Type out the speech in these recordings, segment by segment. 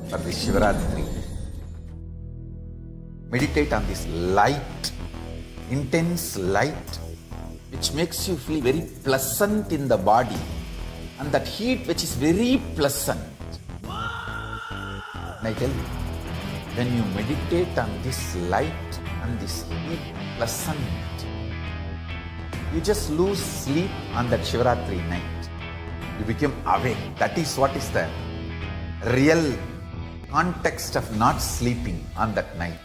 for this Shivaratri. Meditate on this light, intense light, which makes you feel very pleasant in the body, and that heat which is very pleasant. And I tell you, when you meditate on this light and this heat pleasant, you just lose sleep on that Shivaratri night. You become awake. That is what is the real context of not sleeping on that night.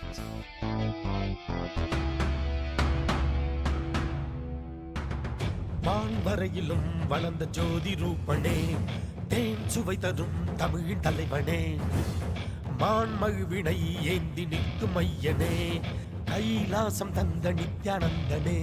வான்வரையிலும் வளர்ந்த ஜோதி ரூபனே, தேன் சுவை தரும் தமிழின் தலைவனே, மான்மகிழ்வினை ஏந்தி நிற்கும் ஐயனே, கைலாசம் தந்த நித்யானந்தனே.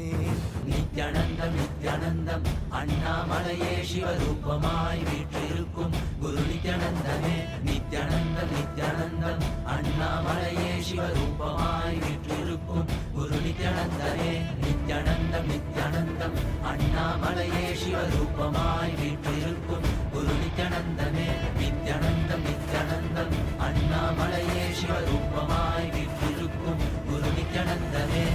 நித்யானந்தம் நித்யானந்தம் அண்ணாமலையே சிவரூபமாய் வீற்றிருக்கும் குரு நித்யானந்தமே. நித்யானந்தம் நித்யானந்தம் அண்ணாமலையே சிவரூபமாய் வீற்றிருக்கும் குரு நித்யானந்தமே. நித்யானந்தம் நித்யானந்தம் அண்ணாமலையே சிவரூபமாய் வீற்றிருக்கும் குரு நித்யானந்தமே. நித்யானந்தம் நித்யானந்தம் அண்ணாமலையே சிவரூபமாய் வீற்றிருக்கும் குரு நித்யானந்தமே.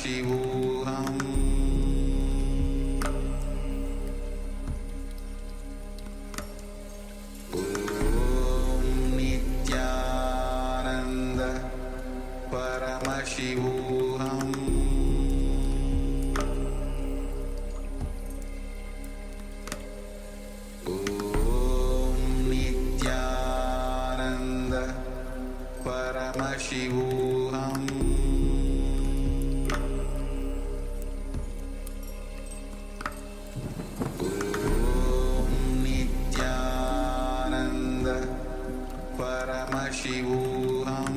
Paramashivoham Om Nityananda Paramashivoham Om Nityananda Paramashivoham Paramashivoham Om Nityananda Paramashivoham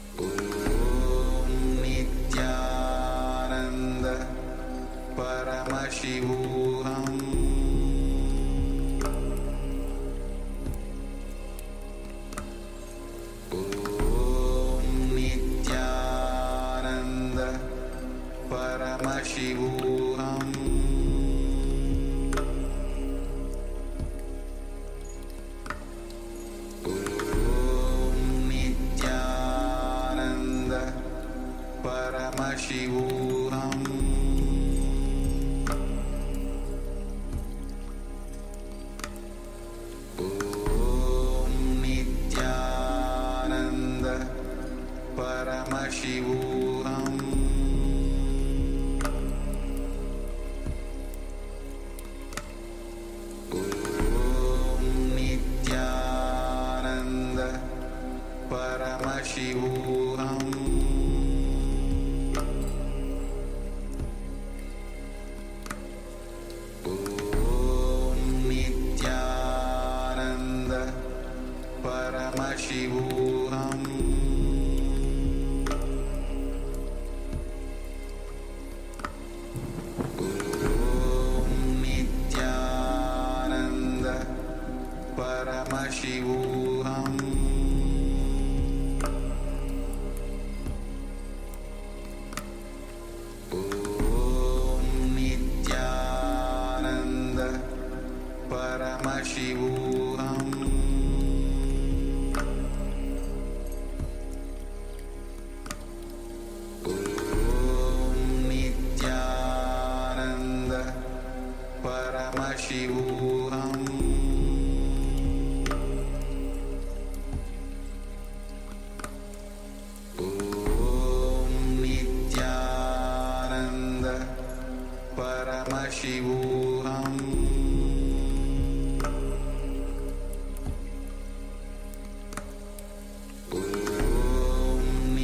Om Nityananda Paramashivoham Paramashivoham Om Nityananda Paramashivoham Om Nityananda Paramashivoham Paramashivoham Om Nityananda Paramashivoham Om Nityananda Paramashivoham Paramashivoham Om Nityananda Paramashivoham Om Nityananda Paramashivoham Paramashivoham Om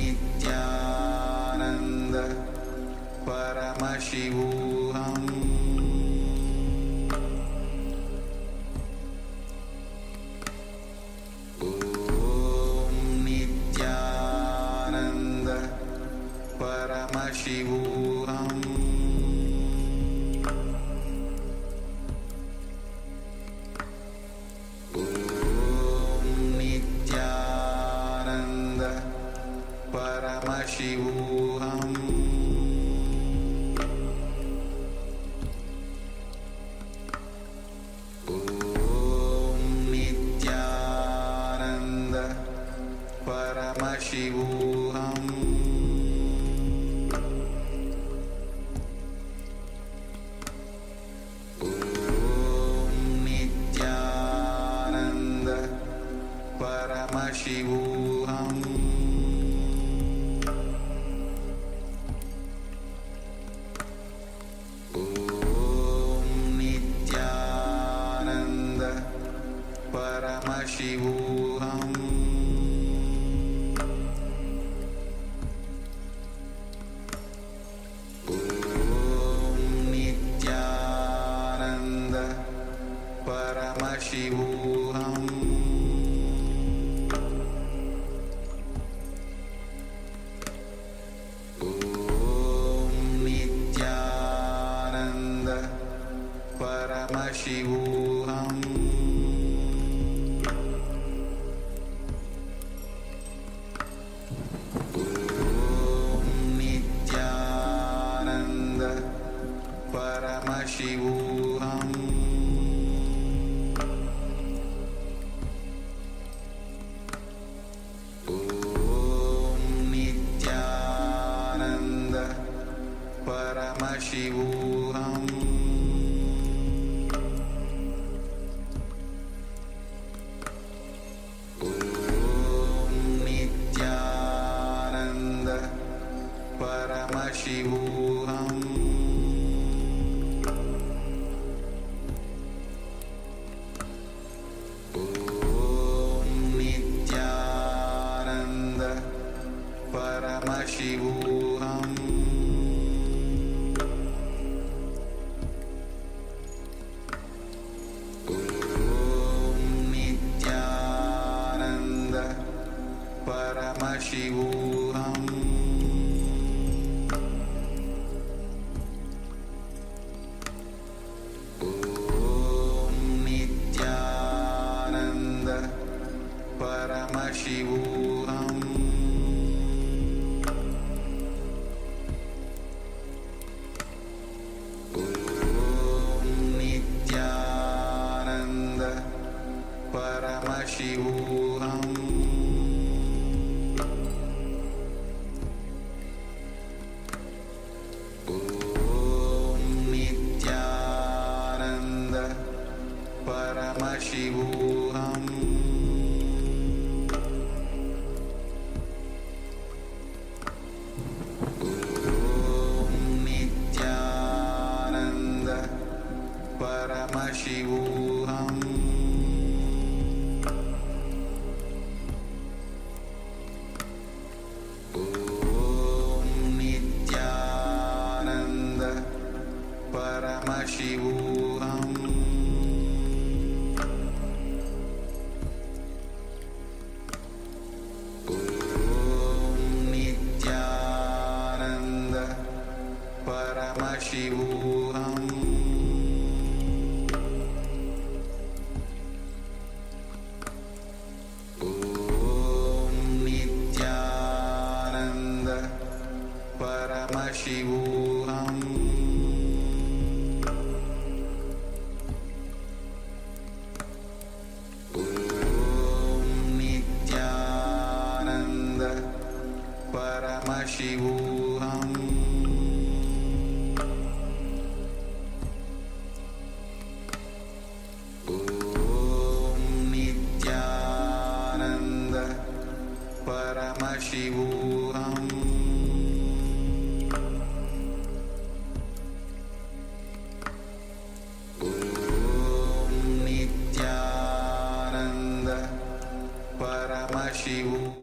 Nityananda Paramashivoham Om Nityananda Paramashivoham Paramashivoham Om Nityananda Paramashivoham Om Nityananda Paramashivoham Paramashivoham Om Nityananda Paramashivoham Paramashivoham Om Nityananda Paramashivoham Om Nityananda Paramashivoham Om Nityananda Paramashivoham Om Nityananda Paramashivoham Om Nityananda Paramashivoham Om Nityananda Paramashivoham Om Nityananda Paramashivoham Om Nityananda Paramashivoham Om Nityananda Paramashivoham Om Nityananda Paramashivoham Om Nityananda Paramashivoham Om Nityananda Paramashivoham Om Nityananda Paramashivoham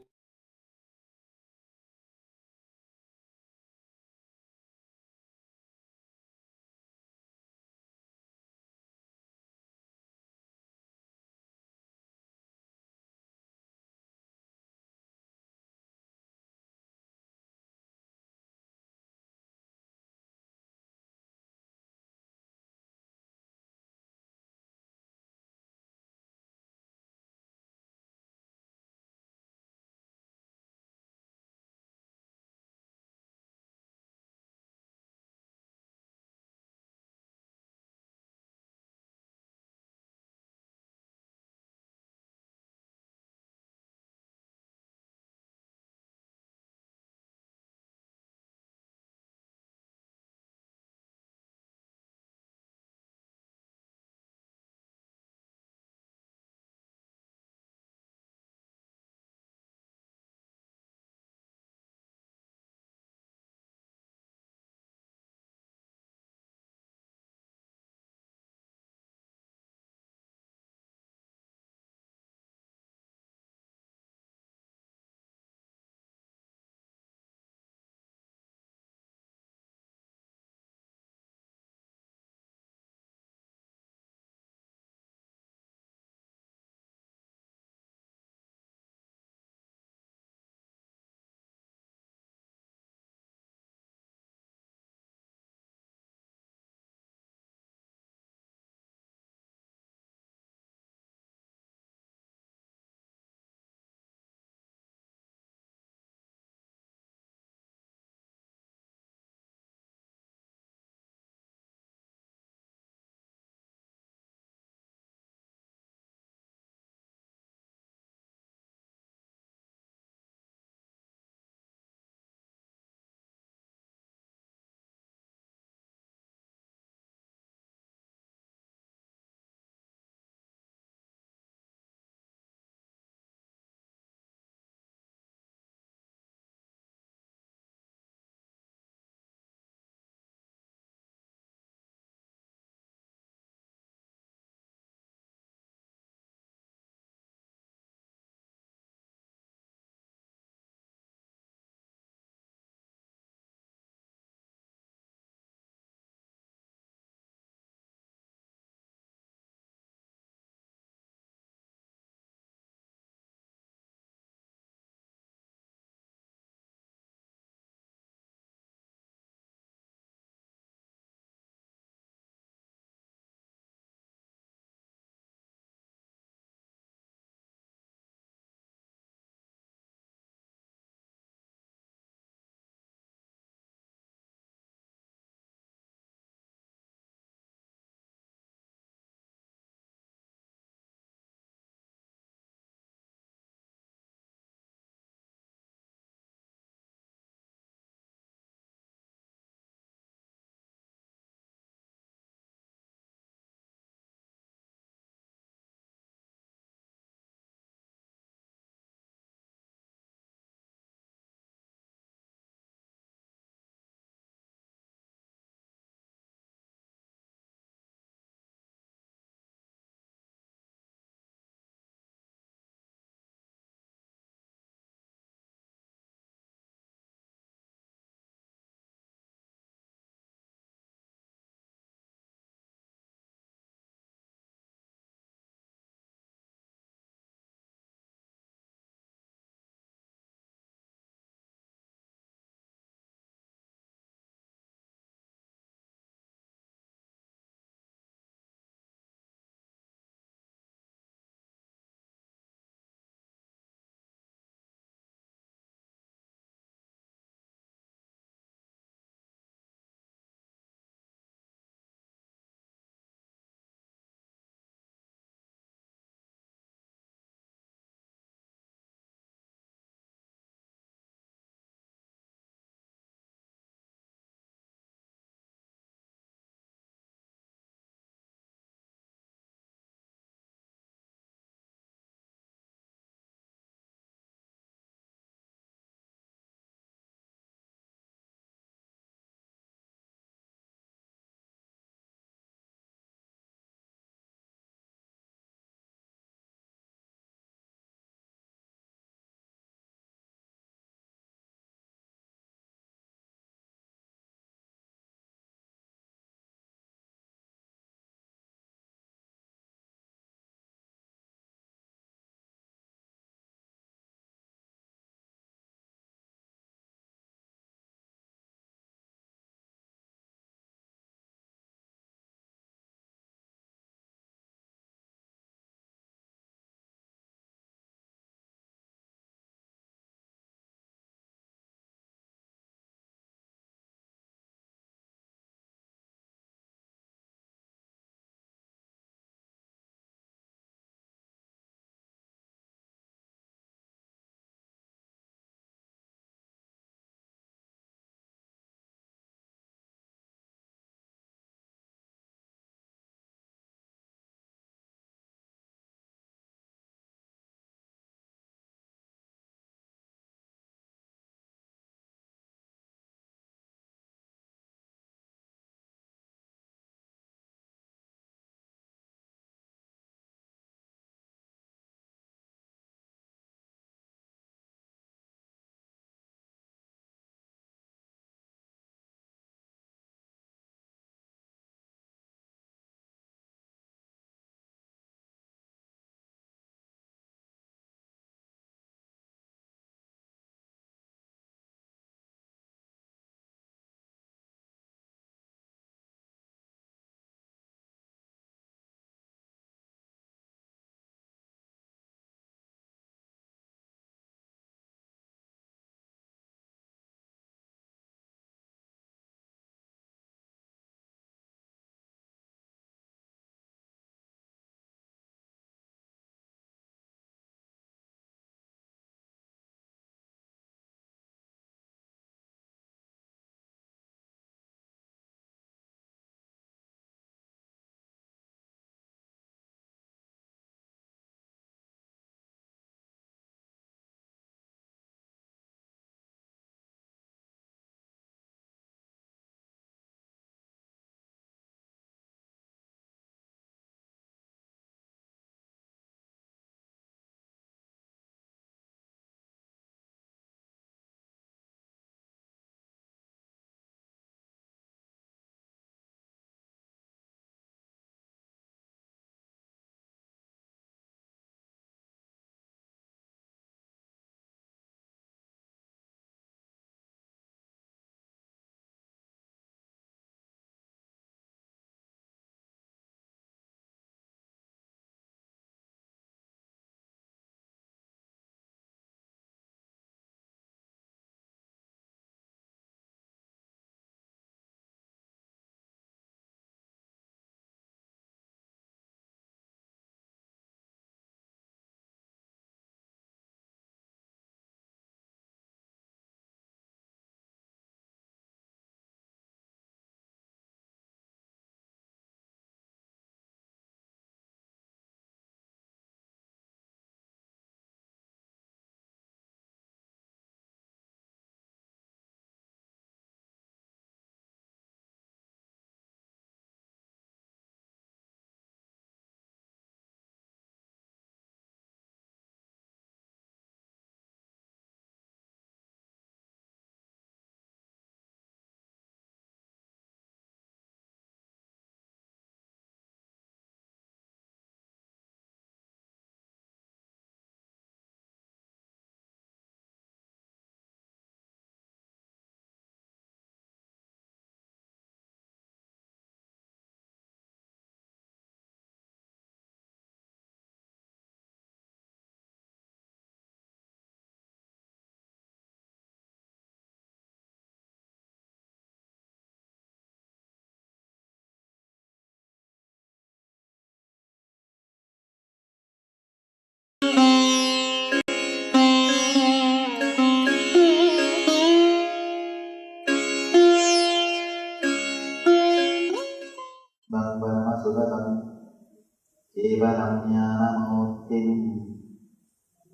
केवलं ज्ञानमूर्तिं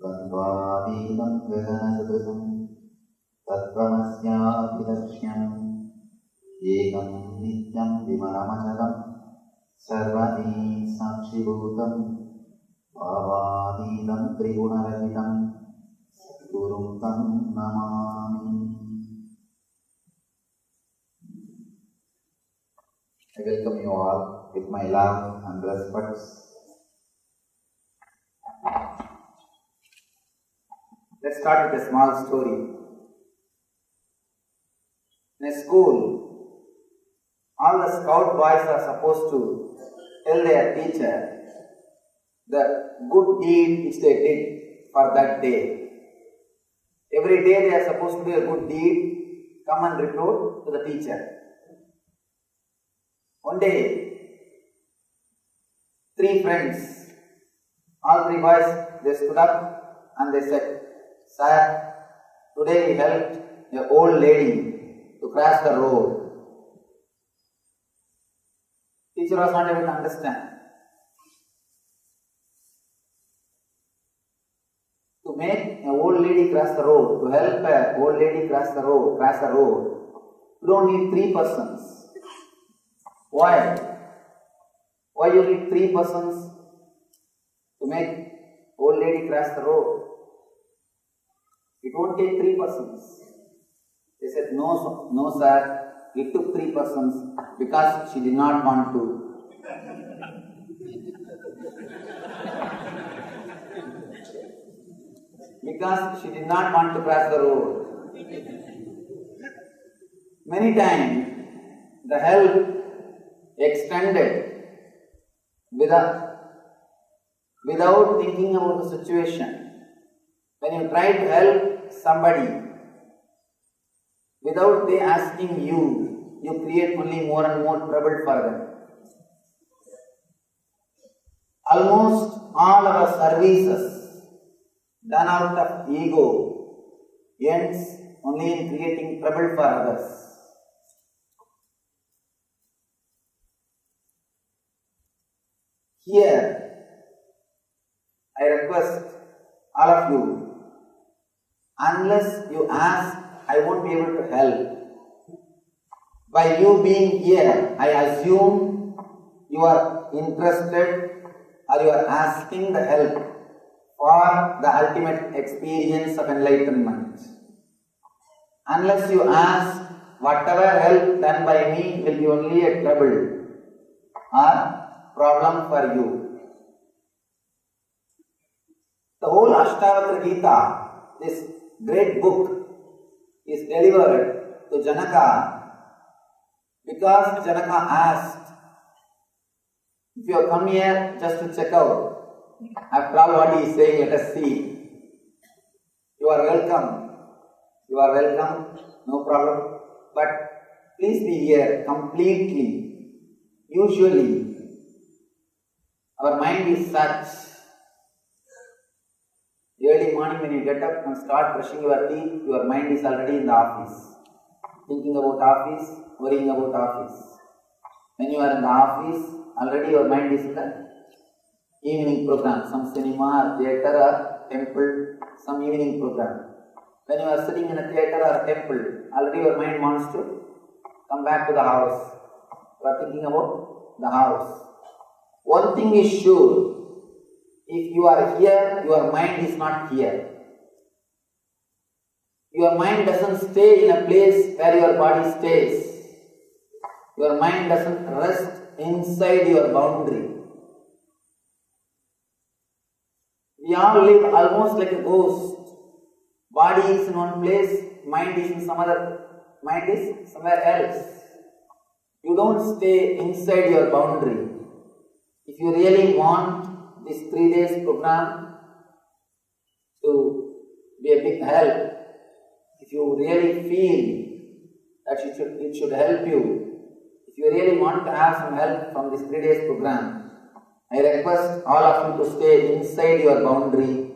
द्वन्द्वातीतं गगनसदृशं तत्त्वमस्याभिलक्ष्यम् एकं नित्यं विमलमचलं सर्वधी साक्षिभूतं भावातीतं त्रिगुणरहितं सद्गुरुं तं Namami. I welcome you all with my love and respect. Let's start with a small story. In a school, all the scout boys are supposed to tell their teacher the good deed which they did for that day. Every day they are supposed to do a good deed, come and report to the teacher. One day, 3 friends, all 3 boys, they stood up and they said, "Sir, today we helped an old lady to cross the road." Teacher was not able to understand. To make an old lady cross the road, to help an old lady cross the road, you don't need 3 persons. Why? Why you need 3 persons to make old lady cross the road? It won't take 3 persons. They said, no sir, it took 3 persons because she did not want to. Because she did not want to cross the road. Many times, the help extended without thinking about the situation. When you try to help somebody without they asking you, you create only more and more trouble for them. Almost all our services done out of ego ends only in creating trouble for others. Here, I request all of you, unless you ask, I won't be able to help. By you being here, I assume you are interested or you are asking the help for the ultimate experience of enlightenment. Unless you ask, whatever help done by me will be only a trouble or problem for you. The whole Ashtavakra Gita, this great book, is delivered to Janaka because Janaka asked, if you have come here just to check out, after all what he is saying, let us see. You are welcome, no problem, but please be here completely. Usually, our mind is such, early morning when you get up and start brushing your teeth, your mind is already in the office. Thinking about office, worrying about office. When you are in the office, already your mind is in the evening program, some cinema, theatre or temple, some evening program. When you are sitting in a theatre or temple, already your mind wants to come back to the house. You are thinking about the house. One thing is sure, if you are here, your mind is not here. Your mind doesn't stay in a place where your body stays. Your mind doesn't rest inside your boundary. We all live almost like a ghost. Body is in one place, mind is somewhere else. You don't stay inside your boundary. If you really want this 3 days program to be a big help, if you really feel that it should help you, if you really want to have some help from this 3 days program, I request all of you to stay inside your boundary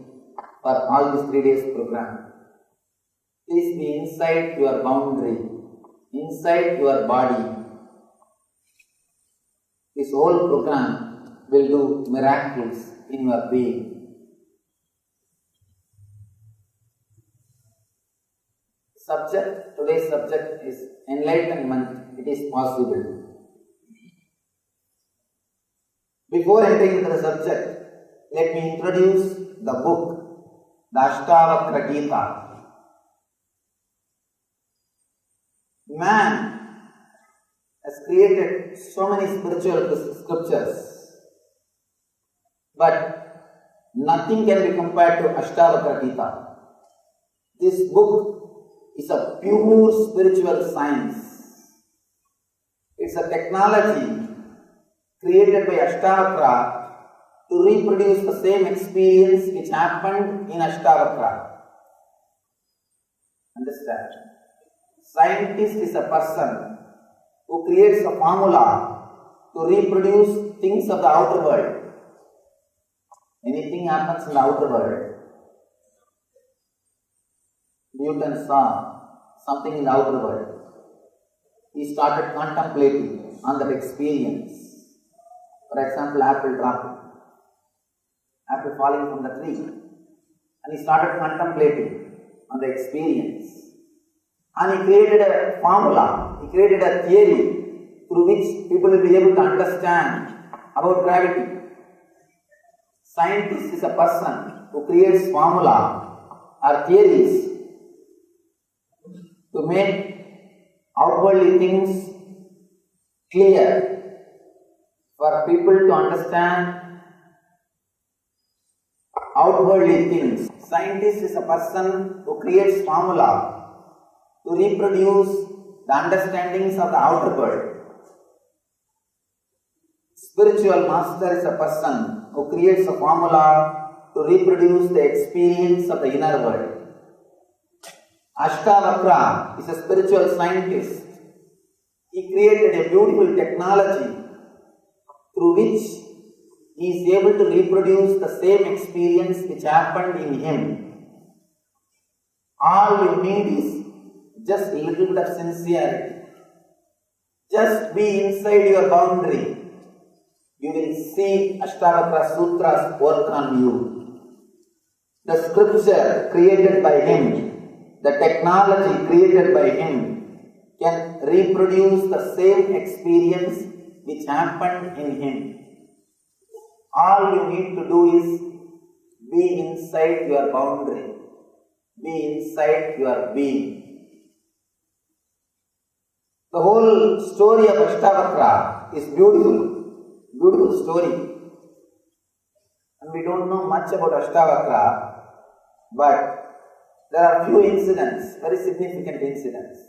for all this 3 days program. Please be inside your boundary, inside your body. This whole program will do miracles in your being. Today's subject is enlightenment. It is possible. Before entering into the subject, let me introduce the book, the Ashtavakra Gita. Man has created so many spiritual scriptures, but nothing can be compared to Ashtavakra Gita. This book is a pure spiritual science. It's a technology created by Ashtavakra to reproduce the same experience which happened in Ashtavakra. Understand? Scientist is a person who creates a formula to reproduce things of the outer world. Anything happens in the outer world. Newton saw something in the outer world. He started contemplating on that experience. For example, apple dropping, apple falling from the tree. And he started contemplating on the experience. And he created a formula, he created a theory through which people will be able to understand about gravity. Scientist is a person who creates formula or theories to make outwardly things clear for people to understand outwardly things. Scientist is a person who creates formula to reproduce the understandings of the outer world. Spiritual master is a person who creates a formula to reproduce the experience of the inner world. Ashtavakra is a spiritual scientist. He created a beautiful technology through which he is able to reproduce the same experience which happened in him. All you need is just a little bit of sincerity. Just be inside your boundary. You will see Ashtavakra Sutras work on you. The scripture created by him, the technology created by him can reproduce the same experience which happened in him. All you need to do is be inside your boundary. Be inside your being. The whole story of Ashtavakra is beautiful. Beautiful story. And we don't know much about Ashtavakra, but there are few incidents, very significant incidents.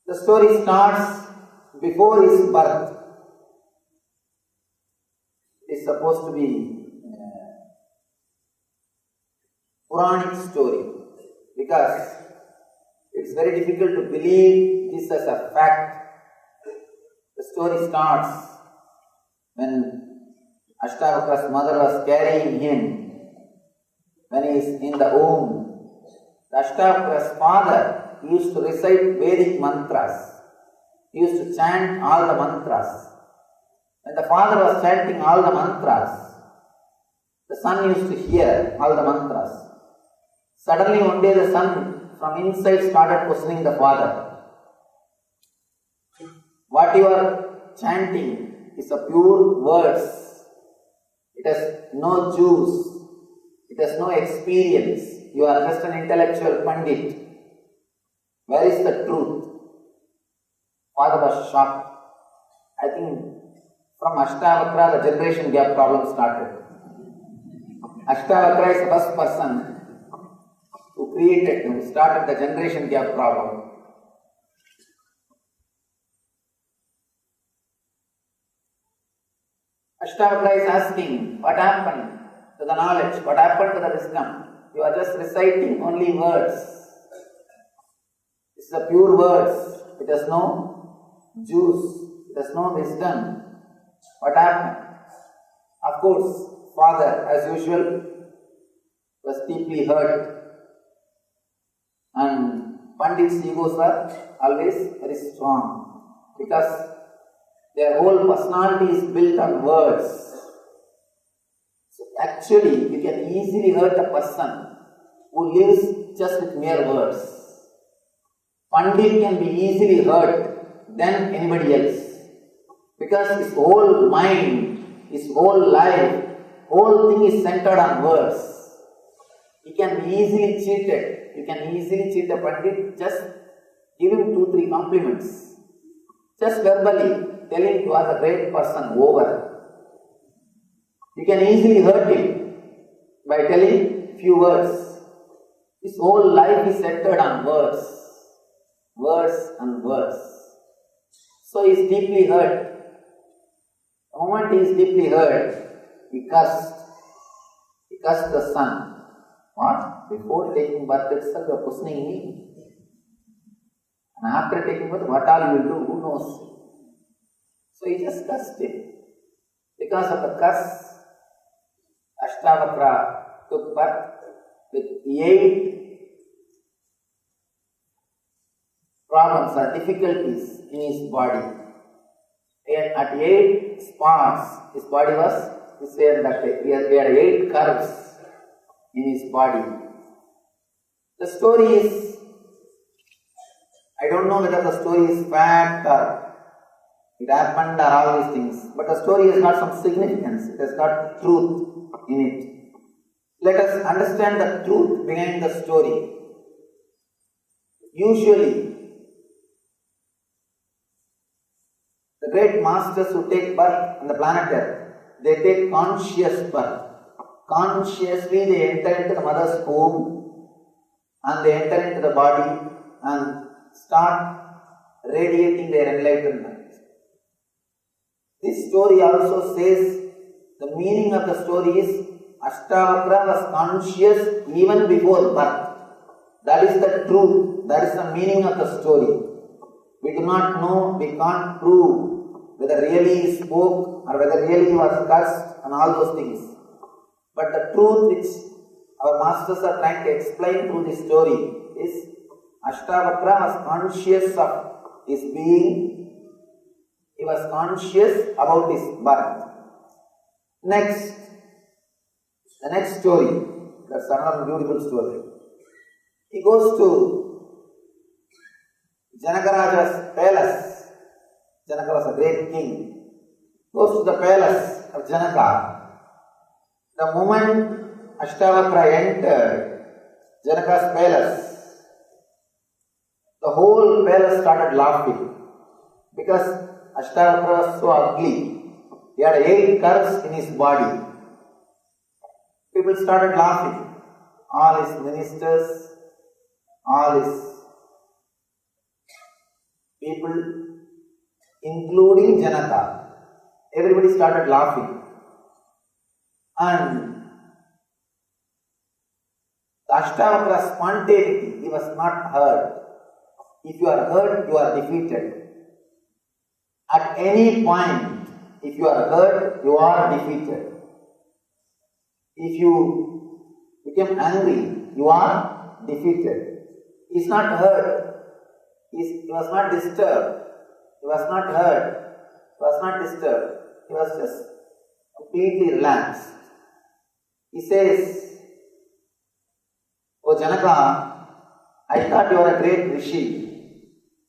The story starts before his birth. It is supposed to be a Puranic story because it's very difficult to believe this as a fact. The story starts when Ashtavakara's mother was carrying him. When he is in the womb, the Ashtavakara's father used to recite Vedic mantras. He used to chant all the mantras. When the father was chanting all the mantras, the son used to hear all the mantras. Suddenly one day the son from inside started questioning the father. What you are chanting is a pure words. It has no juice. It has no experience. You are just an intellectual pandit. Where is the truth? Father was shocked. I think from Ashtavakra the generation gap problem started. Ashtavakra is the first person who started the generation gap problem. Ashtavakra is asking, what happened to the knowledge? What happened to the wisdom? You are just reciting only words. This is a pure words. It has no juice. It has no wisdom. What happened? Of course, father, as usual, was deeply hurt. And Pandit's egos are always very strong because Their whole personality is built on words. So actually, you can easily hurt a person who lives just with mere words. Pandit can be easily hurt than anybody else. Because his whole mind, his whole life, whole thing is centered on words. He can be easily cheated. You can easily cheat a Pandit. Just give him 2-3 compliments. Just verbally tell him you are a great person, over. You can easily hurt him by telling few words. His whole life is centered on words. Words and words. So he is deeply hurt. The moment he is deeply hurt, he cursed. He cursed the sun. What? Before taking birth itself, you are questioning me. And after taking birth, what all you will do? Who knows? So he just cursed him. Because of the curse, Ashtavakra took birth with 8 problems or difficulties in his body. And at 8 spots, his body was this way and that way. He had 8 curves in his body. The story is, I don't know whether the story is fact or it happened or all these things, but the story has got some significance. It has got truth in it. Let us understand the truth behind the story. Usually, the great masters who take birth on the planet Earth, they take conscious birth. Consciously they enter into the mother's womb and they enter into the body and start radiating their enlightenment. This story also says, the meaning of the story is Ashtavakra was conscious even before birth. That is the truth. That is the meaning of the story. We do not know, we can't prove whether really he spoke or whether really he was cursed and all those things. But the truth which our masters are trying to explain through this story is Ashtavakra was conscious of his being. He was conscious about his birth. Next, the next story. That's another beautiful story. He goes to Janakaraja's palace. Janaka was a great king. Goes to the palace of Janaka. The moment Ashtavakra entered Janaka's palace, the whole palace started laughing because Ashtavakra was so ugly. He had 8 curves in his body. People started laughing. All his ministers, all his people, including Janaka, everybody started laughing. And the Ashtavakra spontaneity, he was not hurt. If you are hurt, you are defeated. At any point, if you are hurt, you are defeated. If you become angry, you are defeated. He is not hurt. He was not disturbed. He was not hurt. He was not disturbed. He was just completely relaxed. He says, "Oh Janaka, I thought you were a great rishi.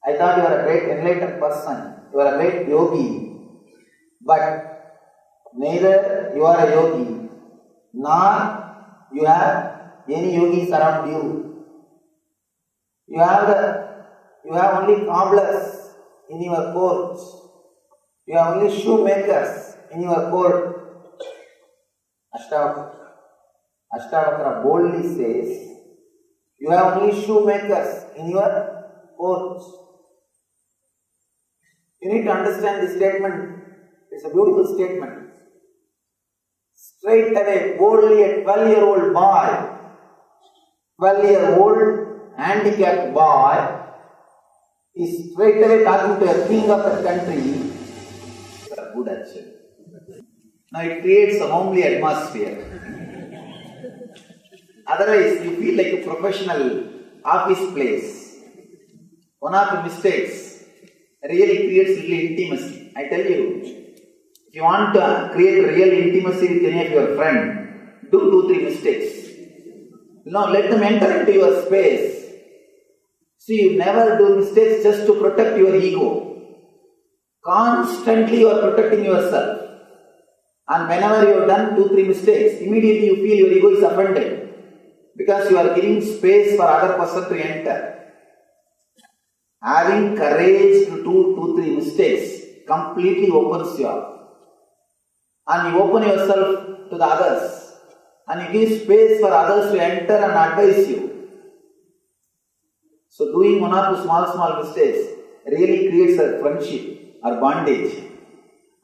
I thought you were a great enlightened person. You are a great yogi. But neither you are a yogi, nor you have any yogis around you. You have only cobblers in your court. You have only shoemakers in your court." Ashtavakra boldly says, "You have only shoemakers in your court." You need to understand this statement. It's a beautiful statement. Straight away, boldly, a 12-year-old boy, 12-year-old handicapped boy, is straight away talking to a king of the country. Good actually. Now it creates a homely atmosphere. Otherwise, you feel like a professional office place. One of the mistakes really creates little intimacy. I tell you, if you want to create real intimacy with any of your friend, do 2-3 mistakes. No, let them enter into your space. See, you never do mistakes just to protect your ego. Constantly you are protecting yourself. And whenever you have done 2-3 mistakes, immediately you feel your ego is offended. Because you are giving space for other person to enter. Having courage to do 2-3 mistakes completely opens you up. And you open yourself to the others. And you give space for others to enter and advise you. So doing 1 or 2 small mistakes really creates a friendship or bondage.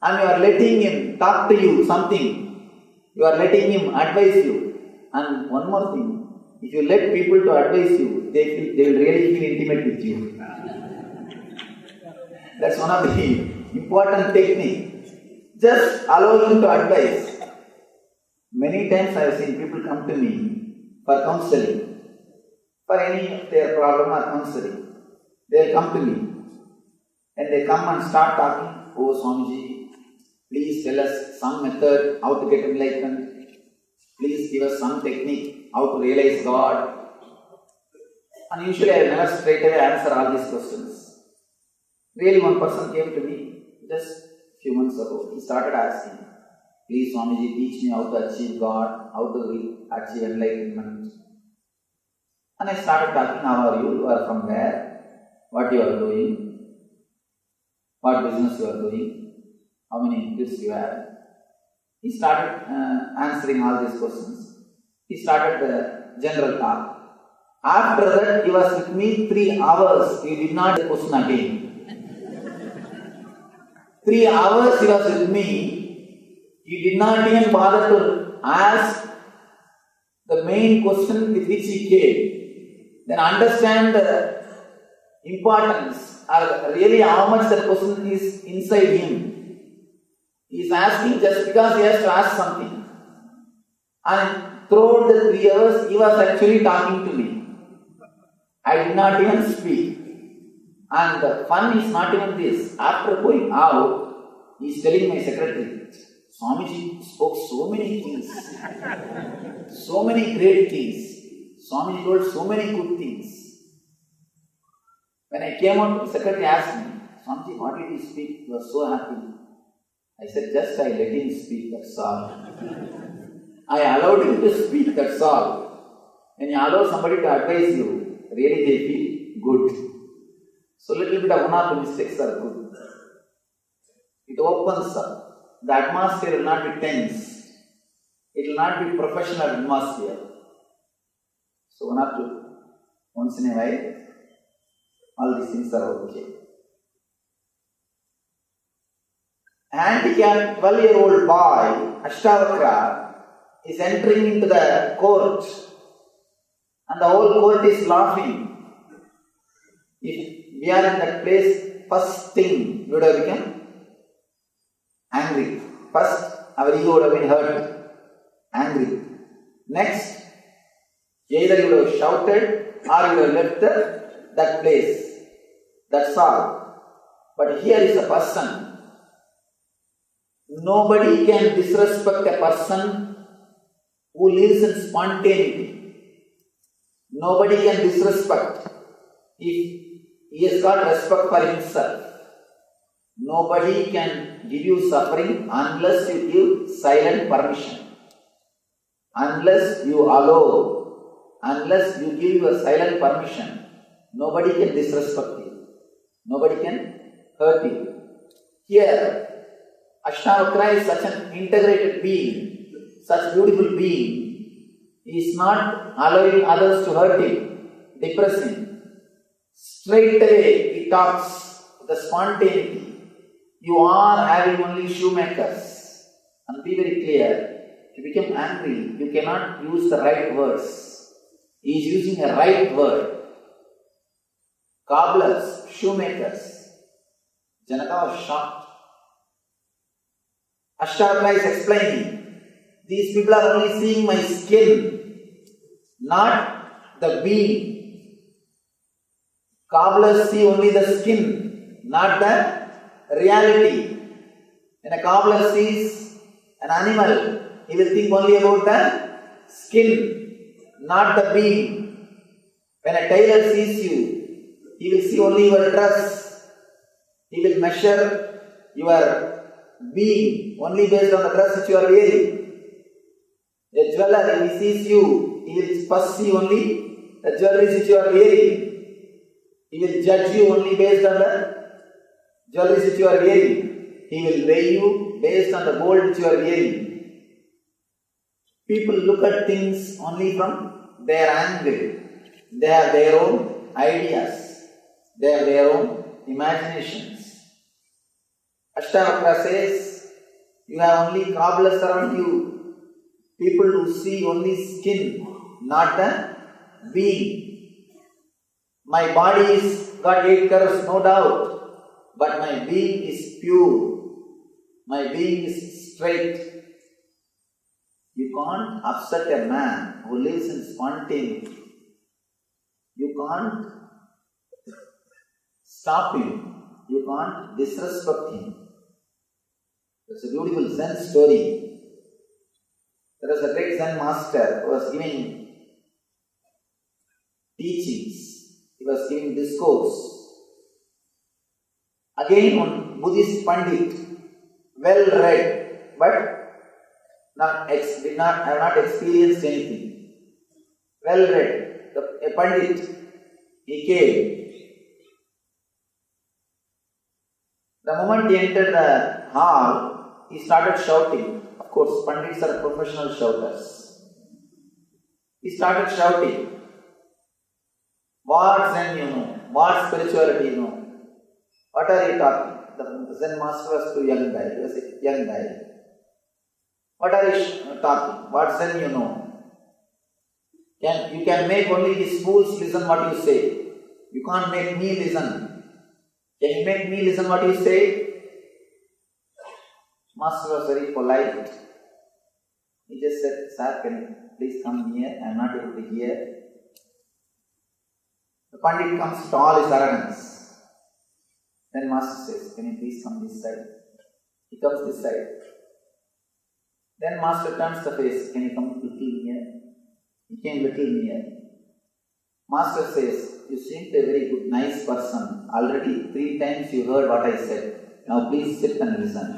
And you are letting him talk to you something. You are letting him advise you. And one more thing, if you let people to advise you, they will really feel intimate with you. That's one of the important techniques. Just allow him to advise. Many times I have seen people come to me for counseling. For any of their problem or counseling. They will come to me. And they come and start talking. Oh Swamiji, please tell us some method how to get enlightenment. Please give us some technique how to realize God. And usually I will never straight away answer all these questions. Really, one person came to me just a few months ago. He started asking, please Swamiji, teach me how to achieve God, how to achieve enlightenment. And I started talking, how are you? You are from where? What you are doing? What business you are doing? How many kids you have? He started answering all these questions. He started the general talk. After that, he was with me 3 hours. He did not question again. 3 hours he was with me. He did not even bother to ask the main question with which he came. Then understand the importance or really how much that question is inside him. He is asking just because he has to ask something. And throughout the 3 hours, he was actually talking to me. I did not even speak. And the fun is not even this. After going out, he is telling my secretary, Swamiji spoke so many things. So many great things. Swamiji told so many good things. When I came out, the secretary asked me, Swamiji, what did he speak? You were so happy. I said, just I let him speak, that's all. I allowed him to speak, that's all. When you allow somebody to advise you, really they feel good. So little bit of 1 or 2 mistakes are good. It opens up. The atmosphere will not be tense. It will not be professional atmosphere. So 1 or 2, once in a while, all these things are okay. Handicapped 12-year-old boy, Ashtavakra, is entering into the court and the whole court is laughing. If we are in that place, first thing we would have become angry. First, our ego would have been hurt, angry. Next, either you would have shouted or you would have left that place. That's all. But here is a person. Nobody can disrespect a person who lives in spontaneity. Nobody can disrespect if he has got respect for himself. Nobody can give you suffering unless you give silent permission. Unless you allow, unless you give your silent permission, nobody can disrespect you. Nobody can hurt you. Here, Ashtavakra is such an integrated being, such beautiful being. He is not allowing others to hurt him, depress him. Straight away he talks with the spontaneity. You are having only shoemakers. And be very clear, if you become angry, you cannot use the right words. He is using a right word. Cobblers, shoemakers. Janaka was shocked. Ashtavakra is explaining, these people are only seeing my skin, not the being. Cobblers see only the skin, not the reality. When a cobbler sees an animal, he will think only about the skin, not the being. When a tailor sees you, he will see only your dress. He will measure your being only based on the dress which you are wearing. A jeweler, if he sees you, he will first see only the jewelry which you are wearing. He will judge you only based on the jewelry which you are wearing. He will weigh you based on the gold which you are wearing. People look at things only from their angle. They have their own ideas. They have their own imaginations. Ashtavakra says, you have only cobblers around you. People who see only skin, not the being. My body is got 8 curves, no doubt, but my being is pure. My being is straight. You can't upset a man who lives in spontaneity. You can't stop him. You can't disrespect him. It's a beautiful Zen story. There was a great Zen master who was giving teachings. He was giving discourse. Again, one Buddhist Pandit, well read, but have not experienced anything. Well read, a Pandit, he came. The moment he entered the hall, he started shouting. Of course, Pandits are professional shouters. He started shouting. What Zen you know? What spirituality you know? What are you talking? The Zen master was too young guy. He was a young guy. What are you talking? What Zen you know? You can make only these fools listen what you say. You can't make me listen. Can you make me listen what you say? Master was very polite. He just said, Sir, can you please come near? I am not able to hear. The Pandit comes to all his arrogance. Then Master says, can you please come this side? He comes this side. Then Master turns the face, can you come little near? He came little near. Master says, you seem a very good, nice person. Already 3 times you heard what I said. Now please sit and listen.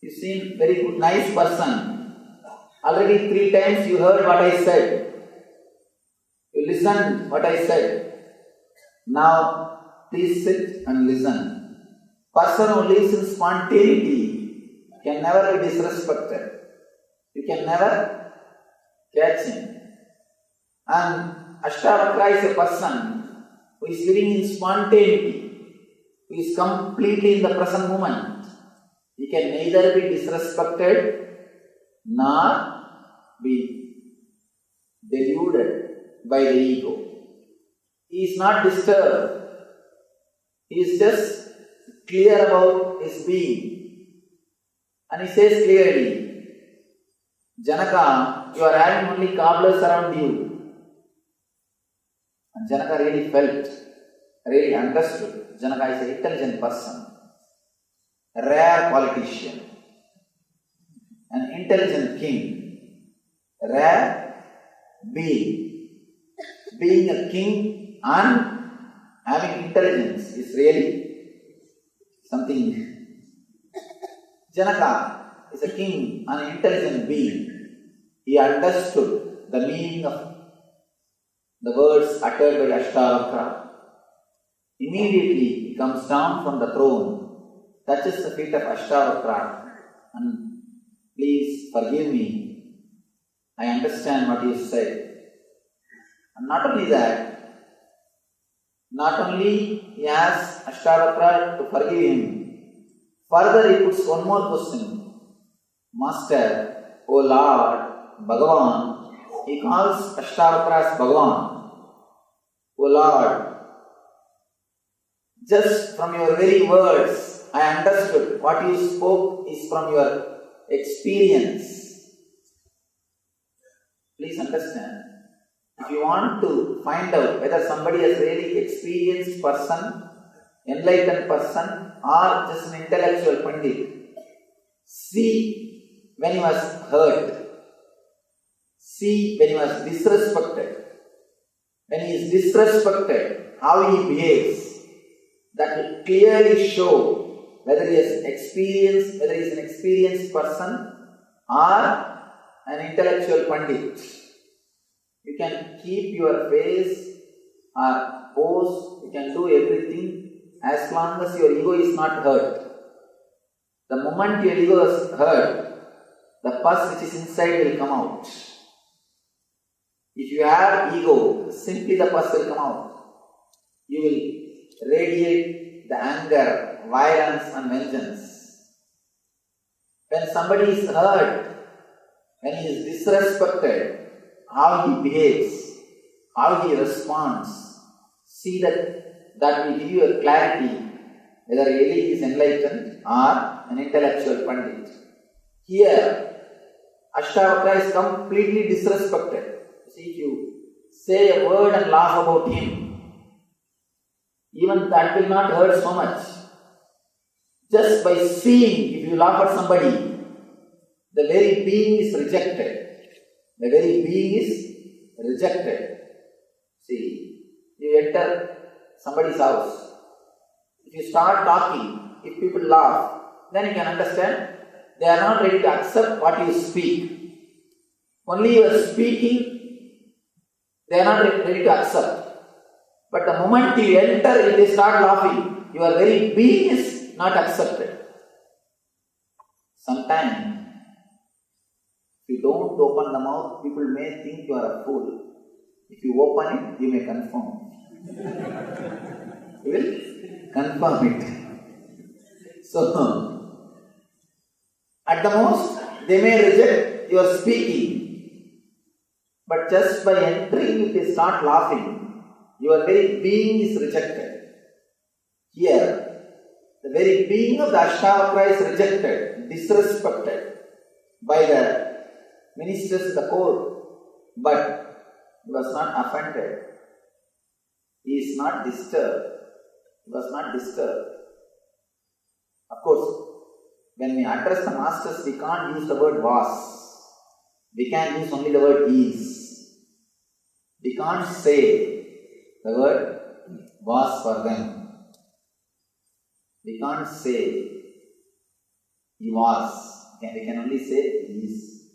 You seem very good, nice person. Already 3 times you heard what I said. You listened what I said. Now please sit and listen. Person who lives in spontaneity can never be disrespected. You can never catch him. And Ashtavakra is a person who is living in spontaneity, who is completely in the present moment. He can neither be disrespected nor be deluded by the ego. He is not disturbed. He is just clear about his being. And he says clearly, Janaka, you are having only cobblers around you. And Janaka really felt, really understood. Janaka is an intelligent person, a rare politician, an intelligent king, a rare being. Being a king and having intelligence is really something. Janaka is a king and an intelligent being. He understood the meaning of the words uttered by Ashtavakra. Immediately he comes down from the throne, touches the feet of Ashtavakra, and please forgive me. I understand what you said. And not only that, not only he asks Ashtavakra to forgive him, further he puts one more question. Master, O Lord, Bhagavan, he calls Ashtavakra as Bhagavan. O Lord, just from your very words, I understood what you spoke is from your experience. Please understand. If you want to find out whether somebody is really experienced person, enlightened person, or just an intellectual pandit. See when he was hurt. See when he was disrespected. When he is disrespected, how he behaves. That will clearly show whether he is an experienced person or an intellectual pandit. You can keep your face or pose, you can do everything as long as your ego is not hurt. The moment your ego is hurt, the pus which is inside will come out. If you have ego, simply the pus will come out. You will radiate the anger, violence and vengeance. When somebody is hurt, when he is disrespected, how he behaves, how he responds, see that will give you a clarity whether really he is enlightened or an intellectual pandit. Here, Ashtavakra is completely disrespected. See, if you say a word and laugh about him, even that will not hurt so much. Just by seeing, if you laugh at somebody, the very being is rejected. The very being is rejected. See, you enter somebody's house. If you start talking, if people laugh, then you can understand they are not ready to accept what you speak. Only you are speaking, they are not ready to accept. But the moment you enter, if they start laughing, your very being is not accepted. Sometimes, if you don't open the mouth, people may think you are a fool. If you open it, you may confirm. You will confirm it. So, at the most, they may reject your speaking. But just by entering, if they start laughing, your very being is rejected. Here, the very being of the Ashtavakra is rejected, disrespected by the ministers in the court, but he was not offended. He is not disturbed. He was not disturbed. Of course, when we address the masters, we can't use the word was. We can use only the word is. We can't say the word was for them. We can't say he was. We can only say he is.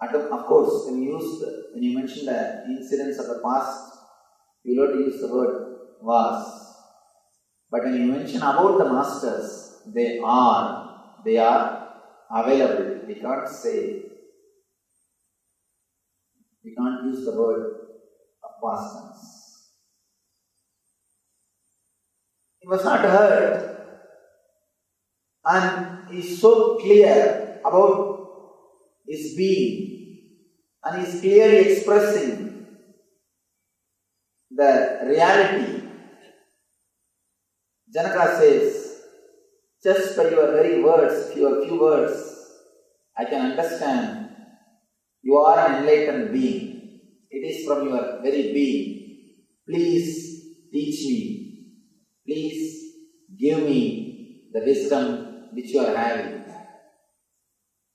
Of course, when you mention the incidents of the past, you will not use the word was. But when you mention about the masters, they are available. We can't say. We can't use the word of past tense. He was not hurt, and he is so clear about his being, and he is clearly expressing the reality. Janaka says, just by your very words, your few words, I can understand you are an enlightened being. It is from your very being. Please teach me. Please give me the wisdom which you are having.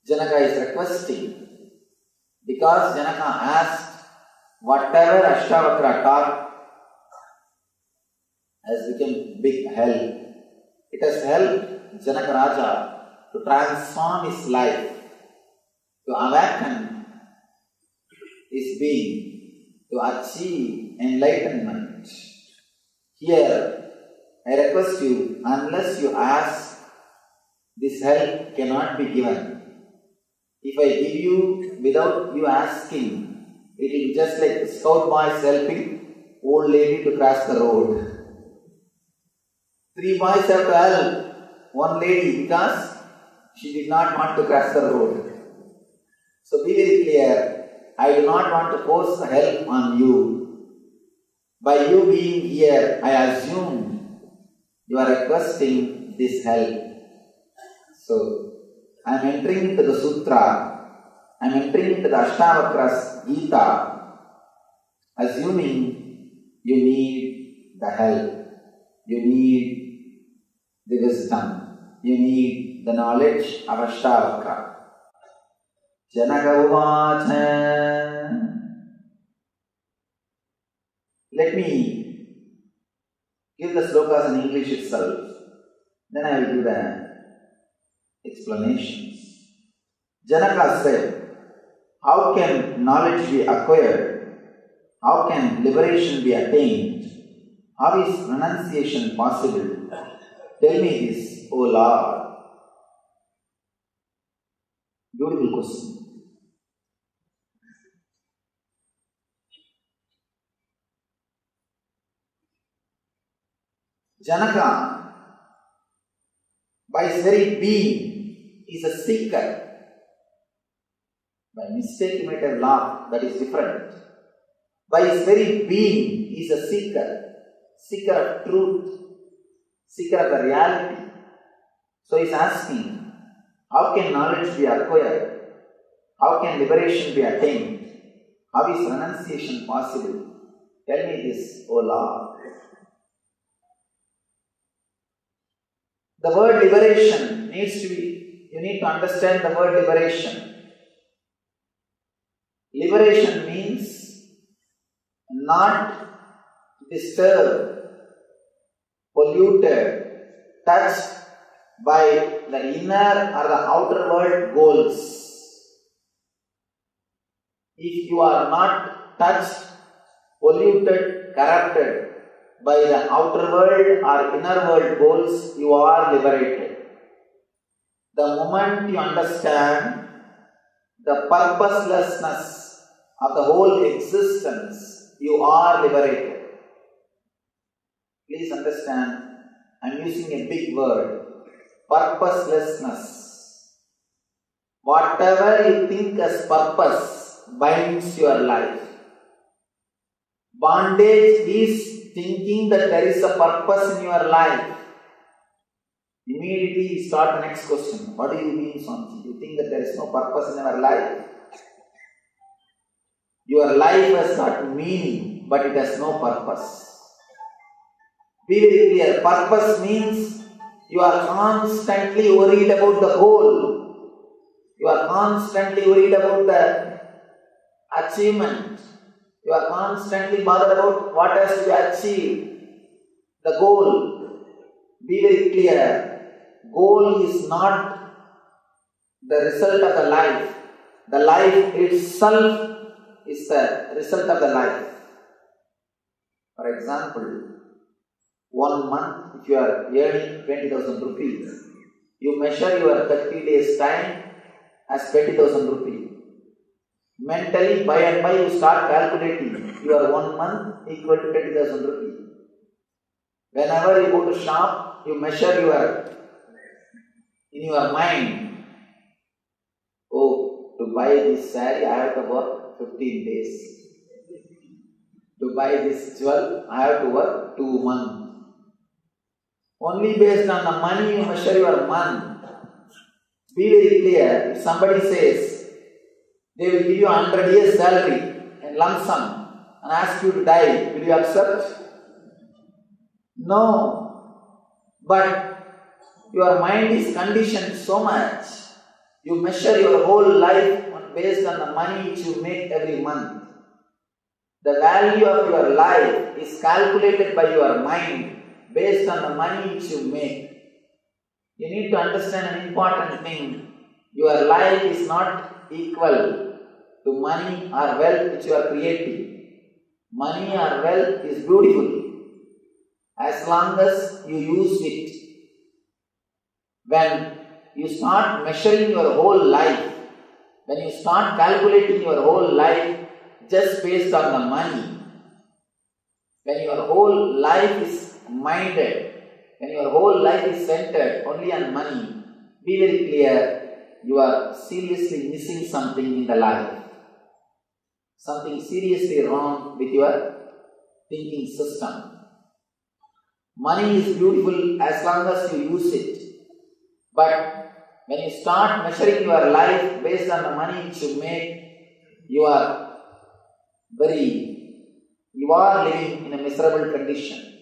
Janaka is requesting, because Janaka asked, whatever Ashtavakra taught has become big help. It has helped Janaka Raja to transform his life, to awaken his being, to achieve enlightenment. Here, I request you, unless you ask, this help cannot be given. If I give you without you asking, it will be just like scout boys helping old lady to cross the road. 3 boys have to help one lady because she did not want to cross the road. So be very clear, I do not want to force help on you. By you being here, I assume you are requesting this help. So, I am entering into the Sutra, I am entering into the Ashtavakra's Gita, assuming you need the help, you need the wisdom. You need the knowledge of Ashtavakra. Janaka Uvacha. Let me give the slokas in English itself. Then I will give the explanations. Janaka said, how can knowledge be acquired? How can liberation be attained? How is renunciation possible? Tell me this, O Lord. Beautiful question. Janaka, by his very being, is a seeker. By mistake you might have laughed, that is different. By his very being, he is a seeker. Seeker of truth. Seeker of the reality. So he is asking, how can knowledge be acquired? How can liberation be attained? How is renunciation possible? Tell me this, O Lord. The word liberation needs to be, you need to understand the word liberation. Liberation means not disturbed, polluted, touched by the inner or the outer world goals. If you are not touched, polluted, corrupted by the outer world or inner world goals, you are liberated. The moment you understand the purposelessness of the whole existence, you are liberated. Please understand, I am using a big word, purposelessness. Whatever you think as purpose binds your life. Bondage is thinking that there is a purpose in your life. Immediately you start the next question. What do you mean, Swamiji? You think that there is no purpose in your life? Your life has got meaning, but it has no purpose. Be very clear. Purpose means you are constantly worried about the goal. You are constantly worried about the achievement. You are constantly bothered about what has to be achieved. The goal. Be very clear. Goal is not the result of the life. The life itself is the result of the life. For example, 1 month, if you are earning 20,000 rupees, you measure your 30 days time as 20,000 rupees. Mentally, by and by, you start calculating your 1 month equal to 20,000 rupees. Whenever you go to shop, you measure in your mind, oh, to buy this saree, I have to work 15 days. To buy this jewel, I have to work 2 months. Only based on the money you measure your month. Be very clear. If somebody says they will give you 100 years salary in lump sum and ask you to die, will you accept? No. But your mind is conditioned so much. You measure your whole life based on the money which you make every month. The value of your life is calculated by your mind based on the money which you make. You need to understand an important thing. Your life is not equal to money or wealth which you are creating. Money or wealth is beautiful as long as you use it. When you start measuring your whole life, when you start calculating your whole life just based on the money, when your whole life is minded, when your whole life is centered only on money, be very clear, you are seriously missing something in the life. Something seriously wrong with your thinking system. Money is beautiful as long as you use it. But when you start measuring your life based on the money which you make, you are living in a miserable condition.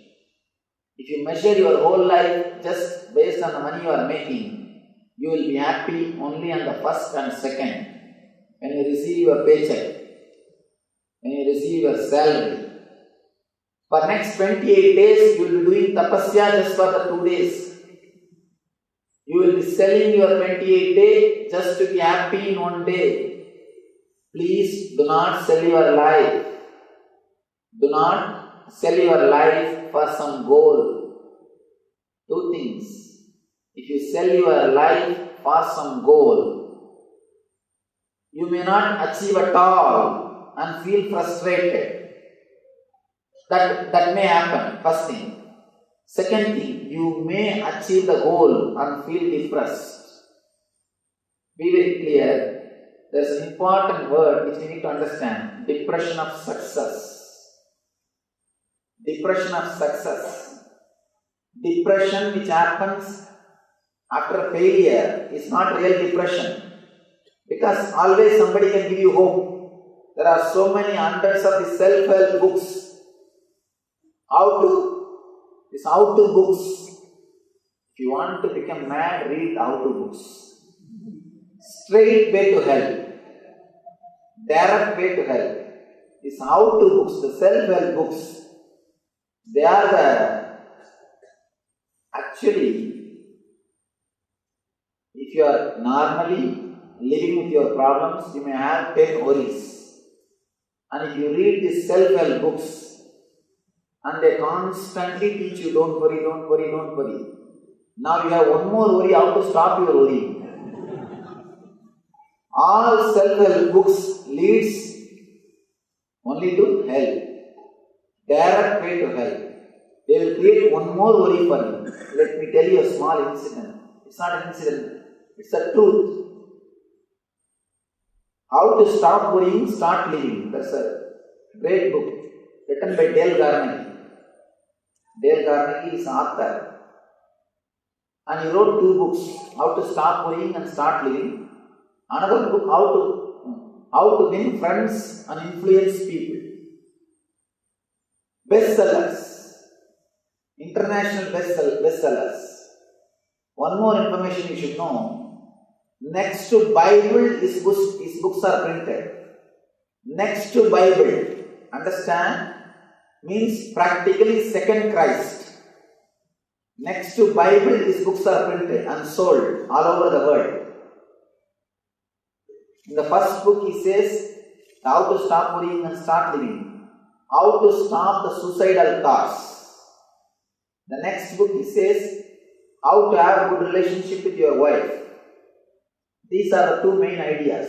If you measure your whole life just based on the money you are making, you will be happy only on the first and second, when you receive your paycheck, when you receive your salary. For next 28 days, you will be doing tapasya just for the 2 days. You will be selling your 28 day just to be happy in 1 day. Please do not sell your life. Do not sell your life for some goal. 2 things. If you sell your life for some goal, you may not achieve at all and feel frustrated. That may happen, first thing. Second thing, you may achieve the goal and feel depressed. Be very clear, there is an important word which we need to understand. Depression of success. Depression of success. Depression which happens after failure is not real depression. Because always somebody can give you hope. There are so many hundreds of the self-help books. How-to books. If you want to become mad, read how-to books. Straight way to hell. Direct way to hell. These how-to books, the self-help books, they are actually, if you are normally living with your problems, you may have 10 worries. And if you read these self-help books, and they constantly teach you, don't worry, don't worry, don't worry. Now you have one more worry, how to stop your worrying. All self-help books leads only to hell. Direct way to hell. They will create one more worry for you. Let me tell you a small incident. It's not an incident, it's a truth. How to stop worrying, start living. That's a great book written by Dale Carnegie. Dale Carnegie is an author. And he wrote 2 books, How to Stop Worrying and Start Living. Another book, How to Win Friends and Influence People. Bestsellers. International bestsellers. One more information you should know. Next to Bible, his books are printed. Next to Bible. Understand? Means practically second Christ. Next to Bible, his books are printed and sold all over the world. In the first book, he says how to stop worrying and start living. How to stop the suicidal thoughts. The next book, he says how to have a good relationship with your wife. These are the 2 main ideas.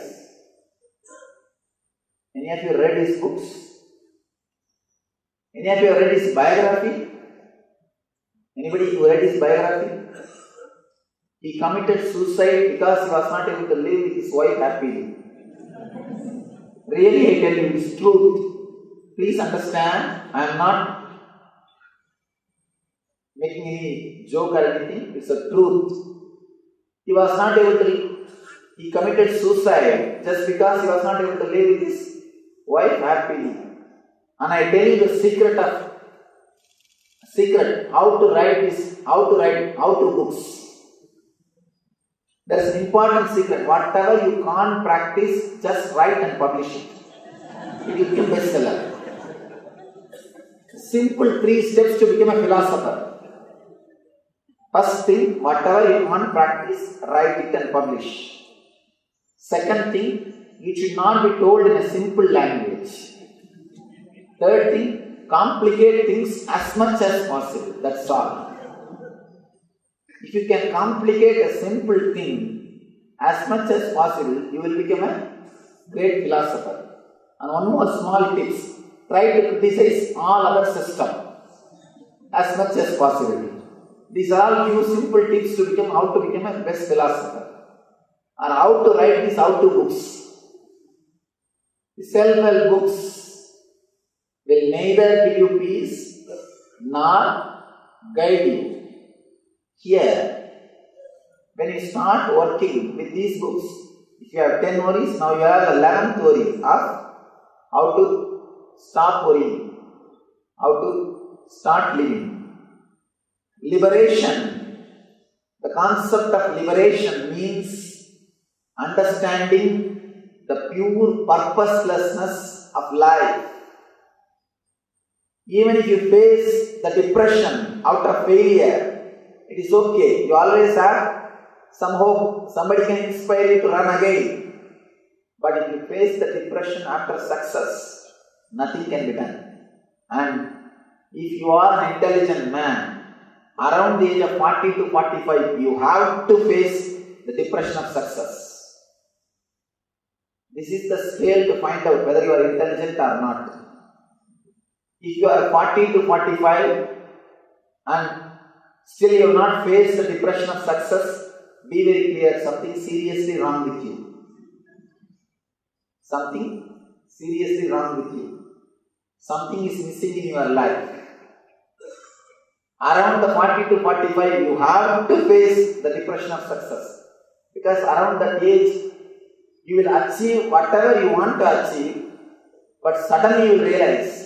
Any of you read his books? Any of you have read his biography? Anybody who read his biography? He committed suicide because he was not able to live with his wife happily. Really, I tell you, it's truth. Please understand, I am not making any joke or anything. It's a truth. He was not able to, he committed suicide just because he was not able to live with his wife happily. And I tell you the secret, how to write books. There is an important secret. Whatever you can't practice, just write and publish it. It will become bestseller. Simple 3 steps to become a philosopher. First thing, whatever you can't practice, write it and publish. Second thing, it should not be told in a simple language. Third thing, complicate things as much as possible. That's all. If you can complicate a simple thing as much as possible, you will become a great philosopher. And one more small tips. Try to criticize all other systems as much as possible. These are all few simple tips to become how to become a best philosopher. And how to write these how-to books. The self-help books will neither give you peace nor guide you. Here, when you start working with these books, if you have 10 worries, now you have 11th worry of how to stop worrying, how to start living. liberation. The concept of liberation means understanding the pure purposelessness of life. Even if you face the depression out of failure, it is okay. You always have some hope. Somebody can inspire you to run again. But if you face the depression after success, nothing can be done. And if you are an intelligent man, around the age of 40 to 45, you have to face the depression of success. This is the scale to find out whether you are intelligent or not. If you are 40 to 45 and still you have not faced the depression of success, be very clear, something seriously wrong with you. Something seriously wrong with you. Something is missing in your life. Around the 40 to 45, you have to face the depression of success. Because around that age, you will achieve whatever you want to achieve, but suddenly you will realize,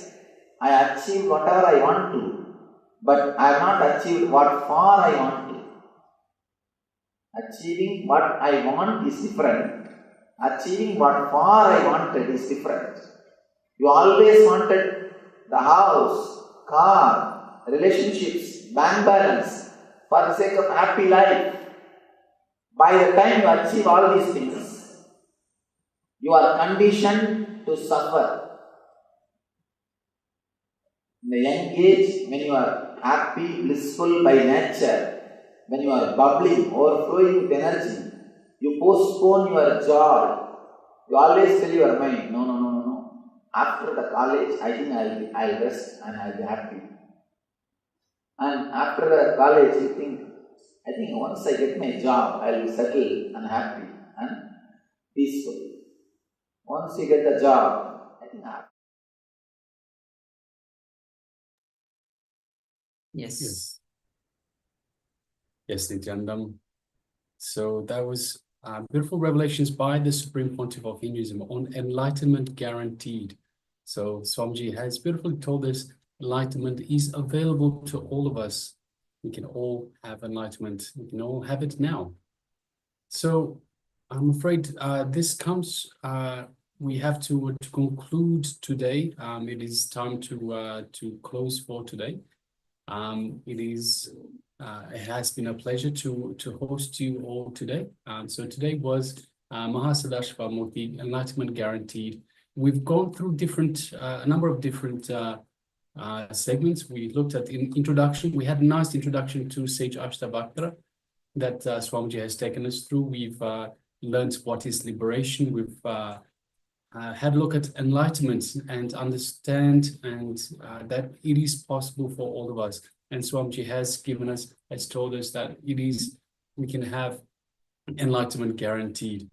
I achieved whatever I want to, but I have not achieved what far I want to. Achieving what I want is different. Achieving what far I wanted is different. You always wanted the house, car, relationships, bank balance for the sake of happy life. By the time you achieve all these things, you are conditioned to suffer. In the young age, when you are happy, blissful by nature, when you are bubbling, overflowing with energy, you postpone your joy. You always tell your mind, no. After the college, I think I'll rest and I'll be happy. And after the college, you think, I think once I get my job, I'll be settled and happy and peaceful. Once you get the job, I think Yes, Nityanandam. So that was beautiful revelations by the Supreme Pontiff of Hinduism on enlightenment guaranteed. So Swamiji has beautifully told us enlightenment is available to all of us. We can all have enlightenment. We can all have it now. So I'm afraid this comes, we have to conclude today. It is time to close for today. It has been a pleasure to host you all today. So today was Mahasadashiva Murthy, Enlightenment Guaranteed. We've gone through a number of different segments. We looked at in introduction. We had a nice introduction to Sage Ashtavakra that Swamiji has taken us through. We've learned what is liberation. We've had a look at enlightenment and understand that it is possible for all of us. And Swamiji has told us that we can have enlightenment guaranteed.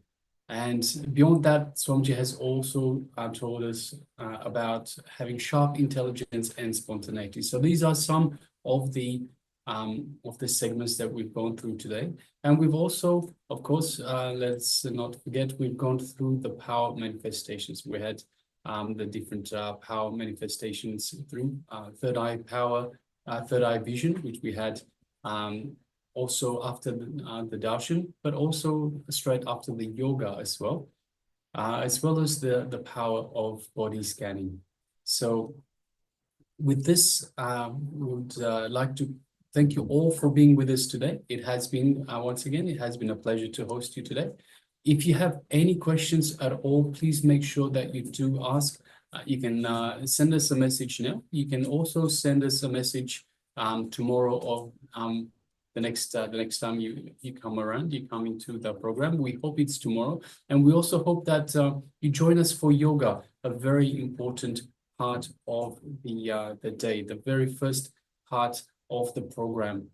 And beyond that, Swamiji has also told us about having sharp intelligence and spontaneity. So these are some of the segments that we've gone through today. And we've also, of course, let's not forget, we've gone through the power manifestations. We had the different power manifestations through third eye power, third eye vision, which we had also after the darshan, but also straight after the yoga as well as the power of body scanning. So with this, we would like to thank you all for being with us today. It has been, once again, it has been a pleasure to host you today. If you have any questions at all, please make sure that you do ask. You can send us a message now. You can also send us a message tomorrow or the next time you come around, you come into the program. We hope it's tomorrow. And we also hope that you join us for yoga, a very important part of the day, the very first part of the program.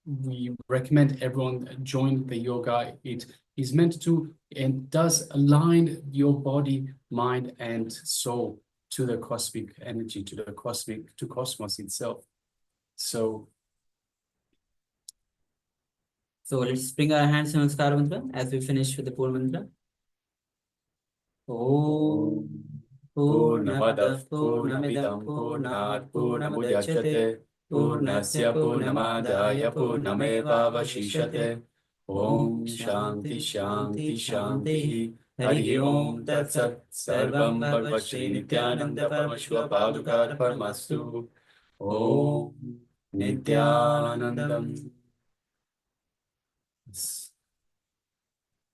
We recommend everyone join the yoga. It is meant to and does align your body, mind, and soul to the cosmic energy, to cosmos itself. So let's bring our hands in Namaskara mantra as we finish with the Purna mantra. Om पूर्णमदः पूर्णमिदं पूर्णात् पूर्णमुदच्यते पूर्णस्य पूर्णमादाय पूर्णमेवावशिष्यते ॐ शान्ति शान्ति शान्तिः हरिः ओम तत्सत् सर्वं भगवत् नित्यानंद परमशिव पादुकार्पणमस्तु ॐ नित्यानन्दम्.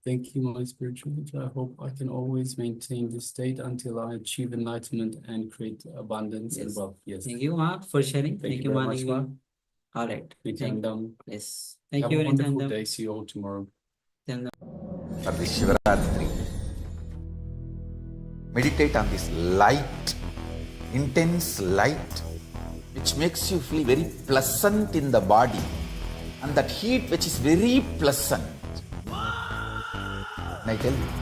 Thank you, my spiritual teacher. I hope I can always maintain this state until I achieve enlightenment and create abundance and Yes. wealth. Yes. Thank you, Mark, for sharing. Thank you very much, Mark. All right. Nityanandam. Yes. Thank Have you, a wonderful Nityanandam. day. See you all tomorrow. For this Shivaratri, meditate on this light, intense light, which makes you feel very pleasant in the body, and that heat which is very pleasant. And I tell you,